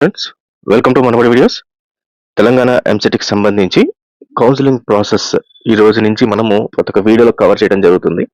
Friends, welcome to Manabadi videos. Telangana ఎంసెట్కి సంబంధించి counselling process ఈ రోజు నుంచి మనము ఒక వీడియోలో కవర్ చేయడం జరుగుతుంది.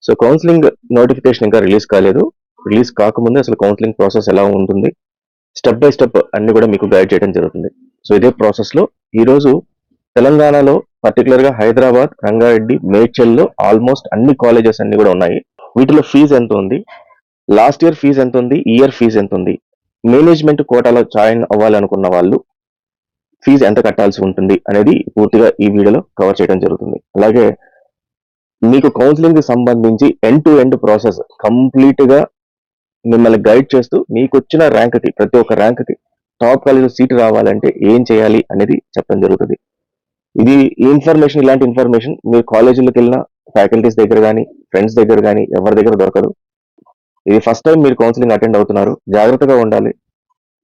సో కౌన్సిలింగ్ నోటిఫికేషన్ ఇంకా రిలీజ్ కాలేదు. రిలీజ్ కాకముందే అసలు కౌన్సిలింగ్ ప్రాసెస్ ఎలా ఉంటుంది, స్టెప్ బై స్టెప్ అన్ని కూడా మీకు గైడ్ చేయడం జరుగుతుంది. సో ఇదే ప్రాసెస్లో ఈరోజు తెలంగాణలో పర్టికులర్గా హైదరాబాద్, రంగారెడ్డి, మేడ్చల్లో ఆల్మోస్ట్ అన్ని కాలేజెస్ అన్ని కూడా ఉన్నాయి. వీటిలో ఫీజు ఎంత ఉంది, లాస్ట్ ఇయర్ ఫీజు ఎంత ఉంది, ఈ ఇయర్ ఫీజు ఎంత ఉంది, మేనేజ్మెంట్ కోటాలో జాయిన్ అవ్వాలనుకున్న వాళ్ళు ఫీజు ఎంత కట్టాల్సి ఉంటుంది అనేది పూర్తిగా ఈ వీడియోలో కవర్ చేయడం జరుగుతుంది. అలాగే మీకు కౌన్సిలింగ్ కి సంబంధించి end to end process complete గా మిమ్మల్ని గైడ్ చేస్తూ మీకు వచ్చిన ర్యాంక్ కి, ప్రతి ఒక్క ర్యాంక్ కి టాప్ కాలేజ్ సీట్ రావాలంటే ఏం చేయాలి అనేది చెప్పడం జరుగుతుంది. ఇది ఇన్ఫర్మేషన్, ఇలాంటి ఇన్ఫర్మేషన్ మీరు కాలేజీలకు వెళ్ళిన ఫ్యాకల్టీస్ దగ్గర కానీ, ఫ్రెండ్స్ దగ్గర కానీ ఎవరి దగ్గర దొరకదు. ఇది ఫస్ట్ టైం మీరు కౌన్సిలింగ్ అటెండ్ అవుతున్నారు, జాగ్రత్తగా ఉండాలి.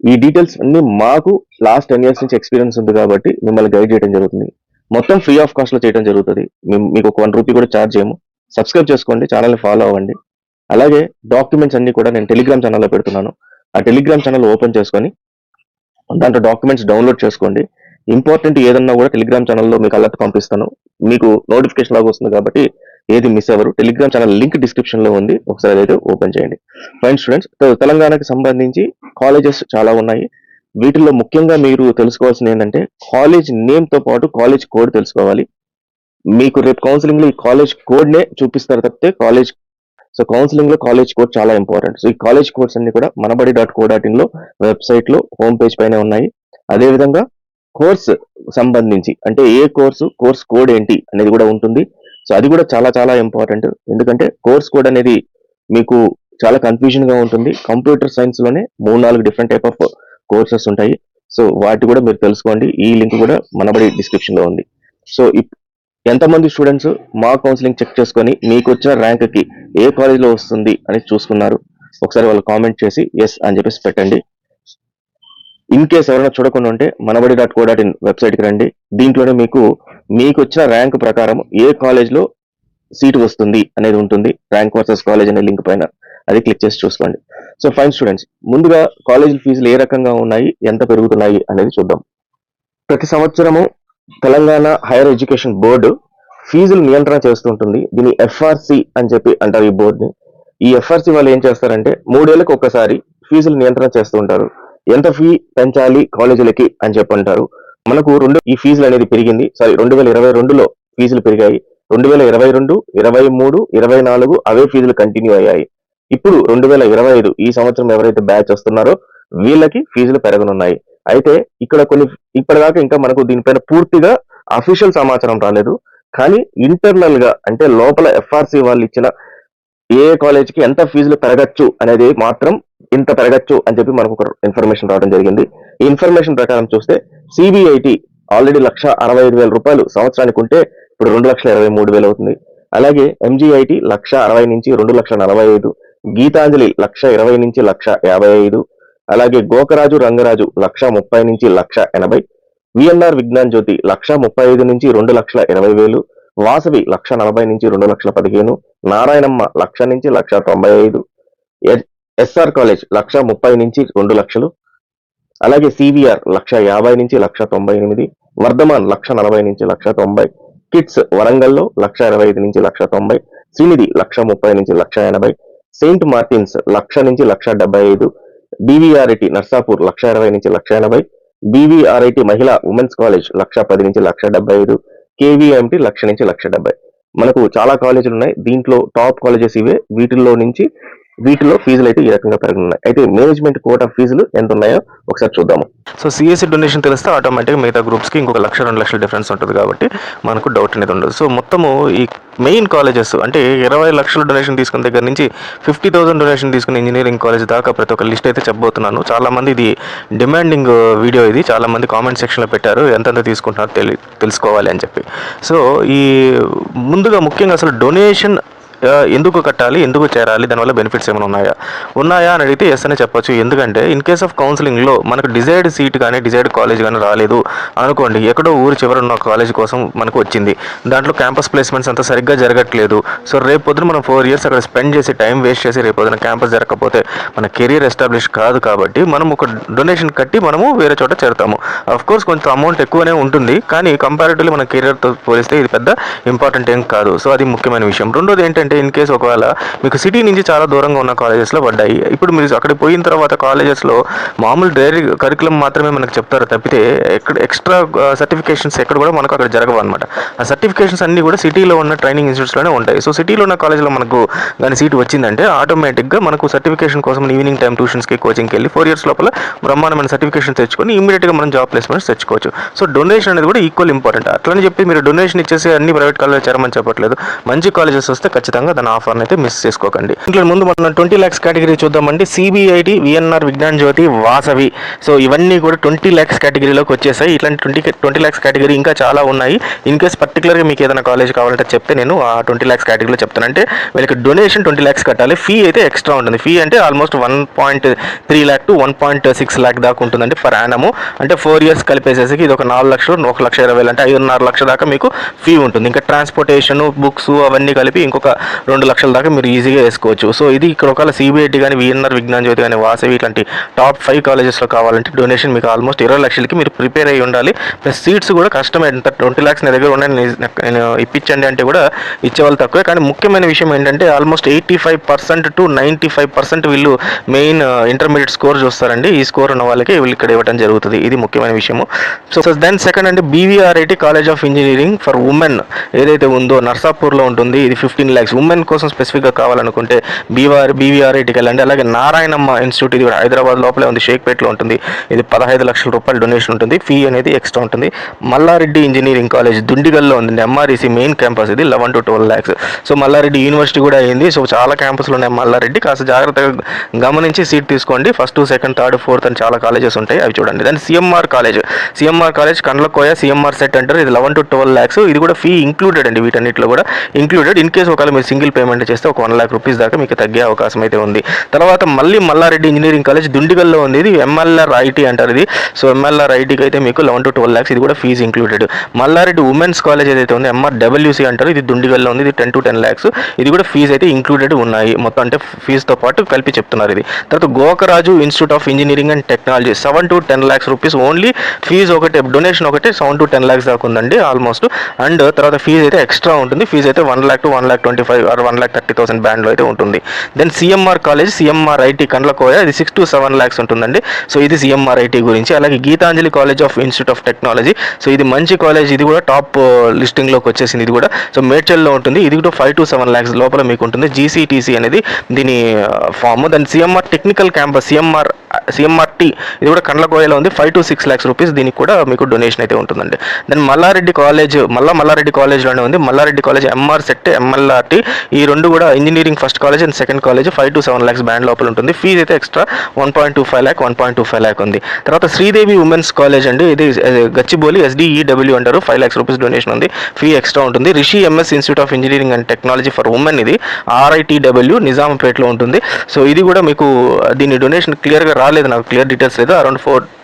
ఈ డీటెయిల్స్ అన్ని మాకు లాస్ట్ 10 years నుంచి ఎక్స్పీరియన్స్ ఉంది కాబట్టి మిమ్మల్ని గైడ్ చేయడం జరుగుతుంది. మొత్తం ఫ్రీ ఆఫ్ కాస్ట్ లో చేయడం జరుగుతుంది. మీకు ఒక 1 రూపీ కూడా ఛార్జ్ చేయము. సబ్స్క్రైబ్ చేసుకోండి, ఛానల్ని ఫాలో అవ్వండి. అలాగే డాక్యుమెంట్స్ అన్ని కూడా నేను టెలిగ్రామ్ ఛానల్లో పెడుతున్నాను. ఆ టెలిగ్రామ్ ఛానల్ ఓపెన్ చేసుకొని దాంట్లో డాక్యుమెంట్స్ డౌన్లోడ్ చేసుకోండి. ఇంపార్టెంట్ ఏదన్నా కూడా టెలిగ్రామ్ ఛానల్లో మీకు అలర్ట్ పంపిస్తాను. మీకు నోటిఫికేషన్ లాగా వస్తుంది కాబట్టి ఏది మిస్ అవ్వరు. టెలిగ్రామ్ ఛానల్ లింక్ డిస్క్రిప్షన్ లో ఉంది, ఒకసారి అయితే ఓపెన్ చేయండి. ఫైన్ స్టూడెంట్స్, తెలంగాణకి సంబంధించి కాలేజెస్ చాలా ఉన్నాయి. వీటిల్లో ముఖ్యంగా మీరు తెలుసుకోవాల్సింది ఏంటంటే కాలేజ్ నేమ్ తో పాటు కాలేజ్ కోడ్ తెలుసుకోవాలి. మీకు రేపు కౌన్సిలింగ్ లో ఈ కాలేజ్ కోడ్ నే చూపిస్తారు తప్పితే కాలేజ్, సో కౌన్సిలింగ్ లో కాలేజ్ కోడ్ చాలా ఇంపార్టెంట్. సో ఈ కాలేజ్ కోడ్స్ అన్ని కూడా మనబడి.co.in లో వెబ్సైట్ లో హోమ్ పేజ్ పైన ఉన్నాయి. అదేవిధంగా కోర్స్ సంబంధించి అంటే ఏ కోర్సు, కోర్స్ కోడ్ ఏంటి అనేది కూడా ఉంటుంది. సో అది కూడా చాలా చాలా ఇంపార్టెంట్. ఎందుకంటే కోర్స్ కోడ్ అనేది మీకు చాలా కన్ఫ్యూజన్ గా ఉంటుంది. కంప్యూటర్ సైన్స్ లోనే 3-4 డిఫరెంట్ టైప్ ఆఫ్ కోర్సెస్ ఉంటాయి. సో వాటి కూడా మీరు తెలుసుకోండి. ఈ లింక్ కూడా మనబడి డిస్క్రిప్షన్ లో ఉంది. సో ఎంతమంది స్టూడెంట్స్ మా కౌన్సిలింగ్ చెక్ చేసుకొని మీకు వచ్చిన ర్యాంక్ కి ఏ కాలేజ్ లో వస్తుంది అని చూసుకున్నారు, ఒకసారి వాళ్ళు కామెంట్ చేసి ఎస్ అని చెప్పేసి పెట్టండి. ఇన్ కేస్ ఎవరైనా చూడకుండా ఉంటే మనబడి.co.in వెబ్సైట్ కి రండి. దీంట్లోనే మీకు వచ్చిన ర్యాంక్ ప్రకారం ఏ కాలేజ్ లో సీట్ వస్తుంది అనేది ఉంటుంది. ర్యాంక్ వర్సెస్ కాలేజ్ అనే లింక్ పైన అది క్లిక్ చేసి చూసుకోండి. సో ఫైన్ స్టూడెంట్స్, ముందుగా కాలేజ్ ఫీజులు ఏ రకంగా ఉన్నాయి, ఎంత పెరుగుతున్నాయి అనేది చూద్దాం. ప్రతి సంవత్సరము తెలంగాణ హైయర్ ఎడ్యుకేషన్ బోర్డు ఫీజులు నియంత్రణ చేస్తుంటుంది. దీన్ని ఎఫ్ఆర్సి అని చెప్పి అంటారు ఈ బోర్డుని. ఈ ఎఫ్ఆర్సి వాళ్ళు ఏం చేస్తారంటే 3 ఏళ్లకు ఒకసారి ఫీజులు నియంత్రణ చేస్తూ ఉంటారు. ఎంత ఫీ పెంచాలి కాలేజీలకి అని చెప్పంటారు. మనకు ఈ ఫీజులు అనేది పెరిగింది. 2022లో ఫీజులు పెరిగాయి. 2022, 23, 24 అవే ఫీజులు కంటిన్యూ అయ్యాయి. ఇప్పుడు 2025 ఈ సంవత్సరం ఎవరైతే బ్యాచ్ వస్తున్నారో వీళ్ళకి ఫీజులు పెరగనున్నాయి. అయితే ఇక్కడ ఇప్పటిదాకా ఇంకా మనకు దీనిపైన పూర్తిగా అఫీషియల్ సమాచారం రాలేదు. కానీ ఇంటర్నల్ గా అంటే లోపల ఎఫ్ఆర్సి వాళ్ళు ఇచ్చిన ఏ కాలేజ్కి ఎంత ఫీజులు పెరగచ్చు అనేది మాత్రం ఇంత పెరగచ్చు అని చెప్పి మనకు ఒక ఇన్ఫర్మేషన్ రావడం జరిగింది. ఈ ఇన్ఫర్మేషన్ ప్రకారం చూస్తే సిబిఐటి ఆల్రెడీ 1,65,000 రూపాయలు సంవత్సరానికి ఉంటే ఇప్పుడు 2,23,000 అవుతుంది. అలాగే ఎంజిఐటి 1,60,000 నుంచి 2,45,000, గీతాంజలి 1,20,000 నుంచి 1,55,000, అలాగే గోకరాజు రంగరాజు 1,30,000 నుంచి 1,80,000, విఎన్ఆర్ విజ్ఞాన్ జ్యోతి 1,35,000 నుంచి 2,20,000, వాసవి 1,40,000 నుంచి 2,15,000, నారాయణమ్మ 1,00,000 నుంచి 1,95,000, ఎస్ఆర్ కాలేజ్ 1,30,000 నుంచి 2,00,000, అలాగే సివిఆర్ 1,50,000 నుంచి 1,98,000, వర్ధమాన్ 1,40,000 నుంచి 1,90,000, కిట్స్ వరంగల్లో 1,25,000 నుంచి 1,90,000, శ్రీనిధి 1,30,000 నుంచి 1,80,000, సెయింట్ మార్టిన్స్ 1,00,000 నుంచి 1,75,000, బీవీఆర్ఐటి నర్సాపూర్ 1,20,000 నుంచి 1,80,000, బీవీఆర్ఐటి మహిళా ఉమెన్స్ కాలేజ్ 1,10,000 నుంచి 1,75,000, కేవీఎంటి 1,00,000 నుంచి 1,70,000. మనకు చాలా కాలేజీలు ఉన్నాయి. దీంట్లో టాప్ కాలేజెస్ ఇవే. వీటిలో ఫీజులు అయితే ఈ రకంగా పెరగనున్నాయి. అయితే మేనేజ్మెంట్ కోటా ఫీజులు ఎంత ఉన్నాయో ఒకసారి చూద్దాము. సో సిఎస్సి డొనేషన్ తెలిస్తే ఆటోమేటిక్గా మిగతా గ్రూప్స్కి ఇంకొక 1,00,000-2 లక్షల డిఫరెన్స్ ఉంటుంది కాబట్టి మనకు డౌట్ అనేది ఉండదు. సో మొత్తము ఈ మెయిన్ కాలేజెస్ అంటే 20 లక్షల డొనేషన్ తీసుకున్న దగ్గర నుంచి 50,000 డొనేషన్ తీసుకుని ఇంజనీరింగ్ కాలేజ్ దాకా ప్రతి ఒక్క లిస్ట్ అయితే చెప్పబోతున్నాను. చాలామంది ఇది డిమాండింగ్ వీడియో, ఇది చాలామంది కామెంట్ సెక్షన్లో పెట్టారు ఎంతెంత తీసుకుంటున్నారో తెలుసుకోవాలి అని చెప్పి. సో ఈ ముందుగా ముఖ్యంగా అసలు డొనేషన్ ఎందుకు కట్టాలి, ఎందుకు చేరాలి, దానివల్ల బెనిఫిట్స్ ఏమైనా ఉన్నాయా అని అడిగితే ఎస్ అని చెప్పొచ్చు. ఎందుకంటే ఇన్ కేస్ ఆఫ్ కౌన్సిలింగ్లో మనకు డిజైర్డ్ సీట్ కానీ డిజైర్డ్ కాలేజ్ కానీ రాలేదు అనుకోండి, ఎక్కడో ఊరు చివర ఉన్న కాలేజ్ కోసం మనకు వచ్చింది, దాంట్లో క్యాంపస్ ప్లేస్మెంట్స్ అంతా సరిగ్గా జరగట్లేదు. సో రేపు పొద్దున మనం 4 years అక్కడ స్పెండ్ చేసి టైం వేస్ట్ చేసి రేపు పొద్దున క్యాంపస్ జరగకపోతే మన కెరీర్ ఎస్టాబ్లిష్ కాదు. కాబట్టి మనం ఒక డొనేషన్ కట్టి మనము వేరే చోట చేరుతాము. అఫ్ కోర్స్ కొంచెం అమౌంట్ ఎక్కువనే ఉంటుంది, కానీ కంపారిటివ్లీ మన కెరీర్తో పోలిస్తే ఇది పెద్ద ఇంపార్టెంట్ ఏం కాదు. సో అది ముఖ్యమైన విషయం. రెండోది ఏంటంటే ఇన్ కేసు ఒకవేళ మీకు సిటీ నుంచి చాలా దూరంగా ఉన్న కాలేజెస్లో పడ్డాయి, ఇప్పుడు మీరు అక్కడికి పోయిన తర్వాత కాలేజెస్లో మామూలు డైరీ కరికులం మాత్రమే మనకు చెప్తారు తప్పితే ఎక్స్ట్రా సర్టిఫికేషన్స్ ఎక్కడ కూడా మనకు అక్కడ జరగవు అనమాట. ఆ సర్టిఫికేషన్స్ అన్నీ కూడా సిటీలో ఉన్న ట్రైనింగ్ ఇన్స్టిట్యూట్స్లోనే ఉంటాయి. సో సిటీలో ఉన్న కాలేజ్లో మనకు కానీ సీట్ వచ్చిందంటే ఆటోమేటిక్గా మనకు సర్టిఫికేషన్ కోసం ఈవినింగ్ టైం ట్యూషన్స్కి కోచింగ్కి వెళ్ళి 4 years లోపల బ్రహ్మాండమైన సర్టిఫికేషన్ తెచ్చుకొని ఇమీడియట్గా మనం జాబ్ ప్లేస్మెంట్స్ తెచ్చుకోవచ్చు. సో డొనేషన్ అనేది కూడా ఈక్వల్ ఇంపార్టెంట్. అట్లని చెప్పి మీరు డొనేషన్ ఇచ్చేసి అన్ని ప్రైవేట్ కాలేజ్ చేరమని చెప్పట్లేదు. మంచి కాలేజెస్ వస్తే ఖచ్చితంగా దాని ఆఫర్ని అయితే మిస్ చేసుకోకండి. ఇంట్లో ముందు మనం 20 lakhs కేటగిరీ చూద్దామండి. సిబిఐటి, విఎన్ఆర్, విజ్ఞాన్ జ్యోతి, వాసవి, సో ఇవన్నీ కూడా 20 lakhs కేటగిరీలోకి వచ్చేసాయి. ఇట్లాంటి 20 lakhs కేటగిరీ ఇంకా చాలా ఉన్నాయి. ఇన్ కేస్ పర్టికులర్గా మీకు ఏదైనా కాలేజ్ కావాలంటే చెప్తే నేను ఆ 20 lakhs కేటగిరీలో చెప్తాను. అంటే వీళ్ళకి డొనేషన్ 20 lakhs కట్టాలి, ఫీ అయితే ఎక్స్ట్రా ఉంటుంది. ఫీ అంటే ఆల్మోస్ట్ 1.3 lakh to 1.6 lakh దాకా ఉంటుందండి పర్ యానము. అంటే 4 years కలిపేసేసి ఇది ఒక 4 లక్షలు, 1,20,000 అంటే 5.5 లక్షల దాకా మీకు ఫీ ఉంటుంది. ఇంకా ట్రాన్స్పోర్టేషన్, బుక్స్ అవన్నీ కలిపి ఇంకొక 2 లక్షల దాకా మీరు ఈజీగా వేసుకోవచ్చు. సో ఇది ఇక్కడ ఒకవేళ సిబిఐటి కానీ, విఎన్ఆర్, విజ్ఞాన్ జ్యోతి కానీ, వాసవి ఇట్లాంటి టాప్ 5 కాలేజెస్లో కావాలంటే డొనేషన్ మీకు ఆల్మోస్ట్ 20 లక్షలకి మీరు ప్రిపేర్ అయ్యి ఉండాలి. ప్లస్ సీట్స్ కూడా కష్టమే. ఎంత 20 lakhs నా దగ్గర ఉన్నాయి నేను ఇప్పించండి అంటే కూడా ఇచ్చేవాళ్ళు తక్కువే. కానీ ముఖ్యమైన విషయం ఏంటంటే ఆల్మోస్ట్ 85% to 95% వీళ్ళు మెయిన్ ఇంటర్మీడియట్ స్కోర్ చూస్తారండి. ఈ స్కోర్ ఉన్న వాళ్ళకి వీళ్ళు ఇక్కడ ఇవ్వడం జరుగుతుంది. ఇది ముఖ్యమైన విషయము. సో దెన్ సెకండ్ అంటే BVRIT college of engineering for women ఏదైతే ఉందో నర్సాపూర్లో ఉంటుంది. ఇది 15 lakhs. ఉమెన్ కోసం స్పెసిఫిక్గా కావాలనుకుంటే బీవీఆర్ఐటికి వెళ్ళండి. అలాగే నారాయణమ్మ ఇన్స్టిట్యూట్, ఇది హైదరాబాద్ లోపలే ఉంది, షేక్పేట్లో ఉంటుంది. ఇది 15 లక్షల రూపాయలు డొనేషన్ ఉంటుంది. ఫీ అనేది ఎక్స్ట్రా ఉంటుంది. మల్లారెడ్డి ఇంజనీరింగ్ కాలేజ్ దుండిగల్లో ఉంది, ఎంఆర్ఈసీ మెయిన్ క్యాంపస్. ఇది 11 to 12 lakhs. So Mallareddy university కూడా అయింది. సో చాలా క్యాంపస్లు ఉన్నాయి మల్లారెడ్డి. కాస్త జాగ్రత్తగా గమనించి సీట్ తీసుకోండి. 1st, 2nd, 3rd, 4th అని చాలా కాలేజెస్ ఉంటాయి, అవి చూడండి. దాని CMR college Kandlakoya CMR set అంటారు. ఇది 11 to 12 lakhs. ఇది కూడా ఫీ ఇంక్లూడెడ్ అండి, వీటన్నిటిలో కూడా ఇంక్లూడెడ్. ఇన్ కేసు ఒకవేళ మీరు సింగిల్ పేమెంట్ చేస్తే ఒక 1 lakh rupees దాకా మీకు తగ్గే అవకాశం అయితే ఉంది. తర్వాత మళ్ళీ మల్లారెడ్డి ఇంజనీరింగ్ కాలేజ్ దుండిగల్లో ఉంది. ఇది ఎంఎల్ఆర్ ఐటీ అంటారు ఇది. సో ఎంఎల్ఆర్ ఐటీకి అయితే మీకు 11 to 12 lakhs. ఇది కూడా fee included. Mallareddy women's college ఏదైతే ఉంది ఎంఆర్డబ్ల్యూసీ అంటారు. ఇది దుండిగల్లో ఉంది. ఇది 10 to 10 lakhs. ఇది కూడా ఫీజు అయితే ఇంక్లూడెడ్ ఉన్నాయి మొత్తం, అంటే ఫీజుతో పాటు కలిపి చెప్తున్నారు ఇది. తర్వాత Gokaraju institute of engineering and technology 7 to 10 lakhs rupees. Only fee ఒకటే, డొనేషన్ ఒకటే 7 to 10 lakhs దాకా ఉందండి ఆల్మోస్ట్. అండ్ తర్వాత ఫీజు అయితే ఎక్స్ట్రా ఉంటుంది. ఫీజు అయితే 1 lakh to 1,25,000 or 1,30,000 బ్యాండ్లో అయితే ఉంటుంది. Then CMR college CMR IT Kandlakoya, ఇది 6 to 7 lakhs ఉంటుందండి. సో ఇది సిఎంఆర్ ఐటీ గురించి. అలాగే Geethanjali college of institute of technology, so ఇది మంచి కాలేజ్. ఇది కూడా టాప్ లిస్టింగ్లోకి వచ్చేసింది. ఇది కూడా సో మేడ్చల్లో ఉంటుంది. ఇది కూడా 5 to 7 lakhs లోపల మీకు ఉంటుంది. జీసీటీసీ అనేది దీని ఫామ్. దాని సిఎంఆర్ టెక్నికల్ క్యాంపస్ సిఎంఆర్టీ, ఇది కూడా కండ్లకోయలో ఉంది. 5 to 6 lakhs rupees. దీనికి కూడా మీకు డొనేషన్ అయితే ఉంటుందండి. దెన్ మల్లారెడ్డి కాలేజ్లోనే ఉంది. మల్లారెడ్డి కాలేజ్ ఎంఆర్ సెట్, ఎంఎల్ఆర్టీ, ఈ రెండు కూడా engineering first college and second college 5 to 7 lakhs band లోపల ఉంటుంది. ఫీజు అయితే ఎక్స్ట్రా 1.25 lakh ఉంది. తర్వాత శ్రీదేవి ఉమెన్స్ కాలేజ్ అండి, ఇది గచ్చిబౌలి SDEW అంటారు. 5 lakhs rupees డొనేషన్ ఉంది. ఫీ ఎక్స్ట్రా ఉంటుంది. Rishi MS institute of engineering and technology for women, ఇది RITW నిజాంపేట్లో ఉంటుంది. సో ఇది కూడా మీకు దీని డొనేషన్ క్లియర్గా రాలేదు, నాకు క్లియర్ డీటెయిల్స్ లేదు. అరౌండ్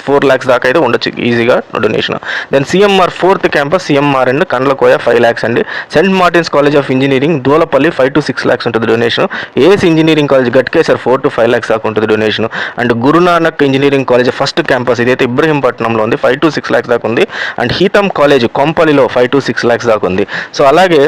4 lakhs దాకా అయితే ఉండొచ్చు ఈజీగా donation. Then CMR 4th campus CMR and Kandlakoya 5 lakhs అండి. Saint Martin's college of engineering Dulapalli 5 to 6 lakhs ఉంటుంది donation. ACE engineering college Ghatkesar 4 to 5 lakhs దాకా ఉంటుంది donation. And Gurunanak engineering college first campus, ఇదైతే ఇబ్రహీంపట్నంలో ఉంది, 5 to 6 lakhs దాకా ఉంది. అండ్ హీతమ్ కాలేజ్ కొంపల్లిలో 5 to 6 lakhs దాకా ఉంది. సో అలాగే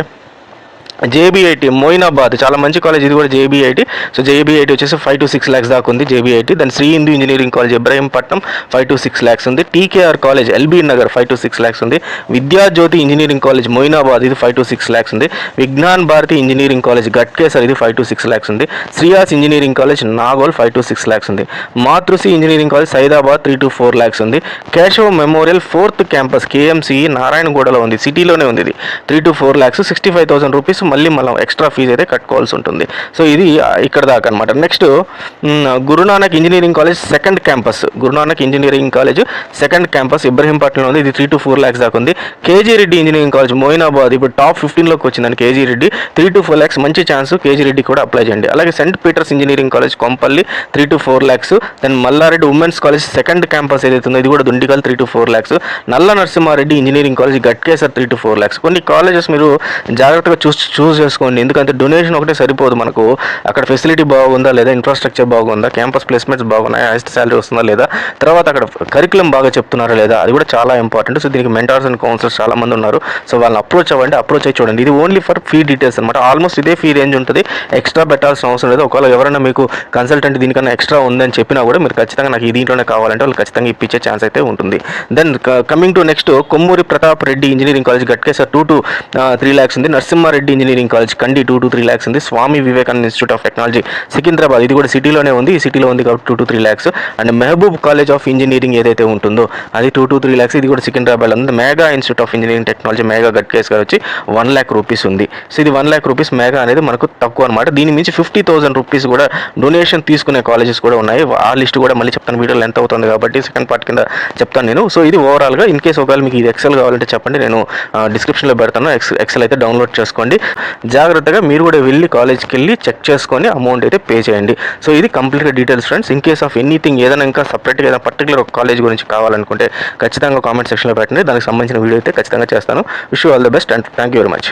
జేబీఐటి మొయినాబాద్ చాలా మంచి కాలేజ్, ఇది కూడా జేబీఐటి. సో జేబీఐటి వచ్చేసి 5 to 6 lakhs దాకా ఉంది జేబీఐటి. దాని Sri Hindu engineering college Ibrahimpatnam 5 to 6 lakhs ఉంది. TKR college LB Nagar 5 to 6 lakhs ఉంది. విద్యాజ్యోతి ఇంజనీరింగ్ కాలేజ్ మొయినాబాద్, ఇది 5 to 6 lakhs ఉంది. విజ్ఞాన్ భారతి ఇంజనీరింగ్ కాలేజ్ గట్కేసర్, ఇది 5 to 6 lakhs ఉంది. Sreyas engineering college Nagole 5 to 6 lakhs ఉంది. Matrusri engineering college Saidabad 3 to 4 lakhs ఉంది. Keshav memorial 4th campus KMCE నారాయణగూడలో ఉంది, సిటీలోనే ఉంది. ఇది 3 to 4 lakhs 65,000 rupees మళ్ళీ మనం ఎక్స్ట్రా ఫీజు అయితే కట్టుకోవాల్సి ఉంటుంది. సో ఇది ఇక్కడ దాకా అనమాట. Next Guru Nanak engineering college second campus, Guru Nanak engineering college second campus ఇబ్రహీంపట్నంలో ఉంది. ఇది 3 to 4 lakhs దాకా ఉంది. KG Reddy engineering college Moinabad ఇప్పుడు టాప్ 15లోకి వచ్చిందని కేజీ రెడ్డి 3 to 4 lakhs, మంచి ఛాన్స్, కేజీ రెడ్డి కూడా అప్లై చేయండి. అలాగే saint Peter's engineering college Kompally 3 to 4 lakhs. Then Malla Reddy women's college second campus ఏదైతే ఉందో ఇది కూడా Dundigal 3 to 4 lakhs. Nalla Narasimhareddy engineering college Ghatkesar 3 to 4 lakhs. కొన్ని కాలేజెస్ మీరు జాగ్రత్తగా చూస్ చేసుకోండి, ఎందుకంటే డొనేషన్ ఒకటే సరిపోదు మనకు. అక్కడ ఫెసిలిటీ బాగుందా లేదా, ఇన్ఫ్రాస్ట్రక్చర్ బాగుందా, క్యాంపస్ ప్లేస్మెంట్స్ బాగున్నాయి, హైయెస్ట్ శాలరీ వస్తుందా లేదా, తర్వాత అక్కడ కరికులం బాగా చెప్తున్నారా లేదా, అది కూడా చాలా ఇంపార్టెంట్. సో దీనికి మెంటార్స్ అండ్ కౌన్సిలర్స్ చాలా మంది ఉన్నారు. సో వాళ్ళని అప్రోచ్ అవ్వండి, అప్రోచ్ అయ్యి చూడండి. ఇది ఓన్లీ ఫర్ ఫీ డీటెయిల్స్ అనమాట. ఆల్మోస్ట్ ఇదే ఫీ రేంజ్ ఉంటుంది, ఎక్స్ట్రా పెట్టాల్సిన అవసరం లేదు. ఒకవేళ ఎవరైనా మీకు కన్సల్టెంట్ దీనికన్నా ఎక్స్ట్రా ఉందని చెప్పినా కూడా మీరు ఖచ్చితంగా నాకు ఈ దీంట్లోనే కావాలంటే వాళ్ళు ఖచ్చితంగా ఇప్పించే ఛాన్స్ అయితే ఉంటుంది. Then coming to next Kommuri Pratap Reddy engineering college Ghatkesar 2 to 3 lakhs ఉంది. నరసింహారెడ్డి ఇంజనీరింగ్ కాలేజ్ కండి 2 to 3 lakhs ఉంది. Swami Vivekananda institute of technology Secunderabad, ఇది కూడా సిటీలోనే ఉంది, ఈ సిటీలో ఉంది కాబట్టి 2 to 3 lakhs. And Mahbub college of engineering ఏదైతే ఉంటుందో అది 2 to 3 lakhs, ఇది కూడా సికింద్రాబాద్ ఉంది. Megha institute of engineering technology Megha Ghatkesar వచ్చి 1 lakh rupees ఉంది. సో ఇది 1 lakh rupees మేఘా అనేది మనకు తక్కువ అనమాట. దీని మించి 50,000 rupees కూడా డొనేషన్ తీసుకునే కాలేజెస్ కూడా ఉన్నాయి. ఆ లిస్ట్ కూడా మళ్ళీ చెప్తాను, వీడియోలో ఎంత అవుతుంది కాబట్టి సెకండ్ పార్ట్ కింద చెప్తాను నేను. సో ఇది ఓవరాల్గా. ఇన్ కేసు ఒకవేళ మీకు ఇది ఎక్సెల్ కావాలంటే చెప్పండి, నేను డిస్క్రిప్షన్లో పెడతాను. ఎక్సెల్ అయితే డౌన్లోడ్ చేసుకోండి. జాగ్రత్తగా మీరు కూడా వెళ్ళి కాలేజ్కి వెళ్ళి చెక్ చేసుకొని అమౌంట్ అయితే పే చేయండి. సో ఇది కంప్లీట్గా details friends. In case of anything ఏదైనా ఇంకా సపరేట్గా ఏదైనా పర్టికులర్ ఒక కాలేజ్ గురించి కావాలనుకుంటే ఖచ్చితంగా కామెంట్ సెక్షన్లో పెట్టండి, దానికి సంబంధించిన వీడియో అయితే ఖచ్చితంగా చేస్తాను. Wish you all the best and thank you very much.